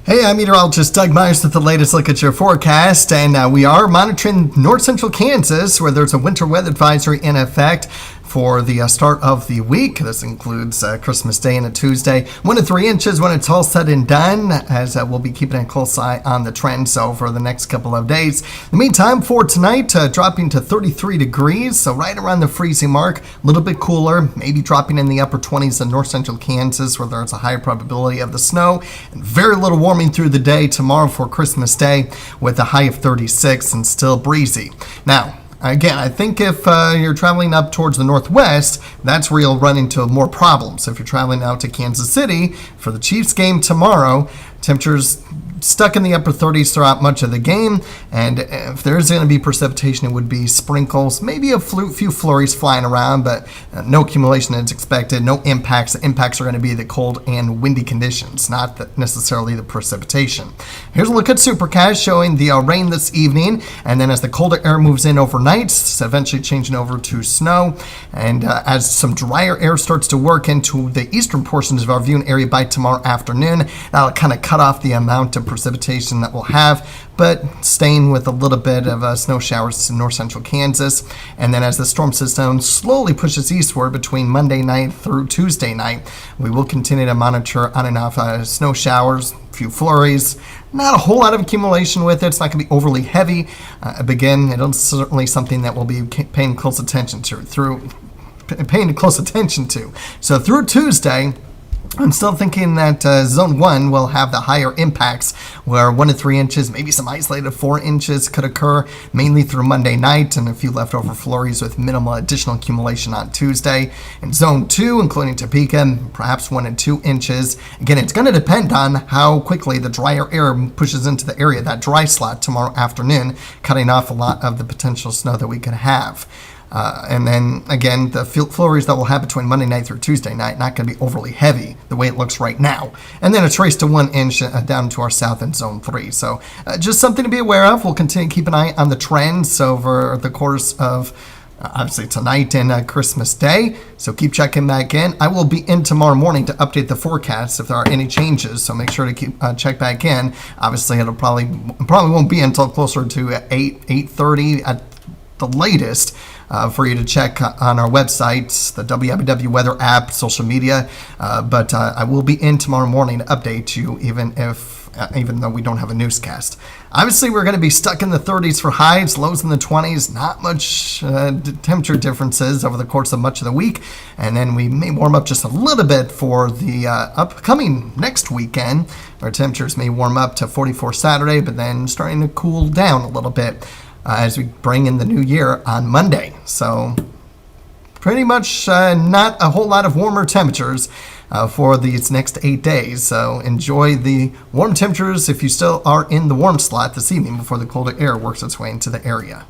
Hey, I'm meteorologist Doug Myers with the latest look at your forecast, and we are monitoring north central Kansas, where there's a winter weather advisory in effect for the start of the week. This includes Christmas Day and a Tuesday. 1 to 3 inches when it's all said and done, as we'll be keeping a close eye on the trend. So for the next couple of days. In the meantime, for tonight, dropping to 33 degrees, so right around the freezing mark. A little bit cooler, maybe dropping in the upper 20s in north central Kansas, where there's a higher probability of the snow. And very little warming through the day tomorrow for Christmas Day, with a high of 36 and still breezy. Now, again, I think if you're traveling up towards the northwest, that's where you'll run into more problems. If you're traveling out to Kansas City for the Chiefs game tomorrow, temperatures stuck in the upper 30s throughout much of the game, and if there's going to be precipitation, it would be sprinkles, maybe a few flurries flying around, but no accumulation is expected, no impacts. The impacts are going to be the cold and windy conditions, not necessarily the precipitation. Here's a look at Supercast showing the rain this evening, and then as the colder air moves in overnight, it's eventually changing over to snow, and as some drier air starts to work into the eastern portions of our viewing area by tomorrow afternoon, that'll kind of cut off the amount of precipitation that we'll have, but staying with a little bit of snow showers in north central Kansas. And then as the storm system slowly pushes eastward between Monday night through Tuesday night, we will continue to monitor on and off snow showers, a few flurries, not a whole lot of accumulation with it. It's not going to be overly heavy. Again, it's certainly something that we'll be paying close attention to. So through Tuesday, I'm still thinking that Zone 1 will have the higher impacts, where 1 to 3 inches, maybe some isolated 4 inches could occur, mainly through Monday night, and a few leftover flurries with minimal additional accumulation on Tuesday. In Zone 2, including Topeka, perhaps 1 and 2 inches. Again, it's going to depend on how quickly the drier air pushes into the area, that dry slot tomorrow afternoon, cutting off a lot of the potential snow that we could have. And then, again, the flurries that we'll have between Monday night through Tuesday night, not going to be overly heavy the way it looks right now. And then a trace to 1 inch down to our south in Zone 3. So just something to be aware of. We'll continue to keep an eye on the trends over the course of, obviously, tonight and Christmas Day. So keep checking back in. I will be in tomorrow morning to update the forecast if there are any changes. So make sure to keep check back in. Obviously, it'll probably won't be until closer to 8:30 at the latest. For you to check on our website, the WIBW weather app, social media. But I will be in tomorrow morning to update you, even though we don't have a newscast. Obviously, we're going to be stuck in the 30s for highs, lows in the 20s. Not much temperature differences over the course of much of the week. And then we may warm up just a little bit for the upcoming next weekend. Our temperatures may warm up to 44 Saturday, but then starting to cool down a little bit as we bring in the new year on Monday. So pretty much not a whole lot of warmer temperatures for these next 8 days. So enjoy the warm temperatures if you still are in the warm slot this evening before the colder air works its way into the area.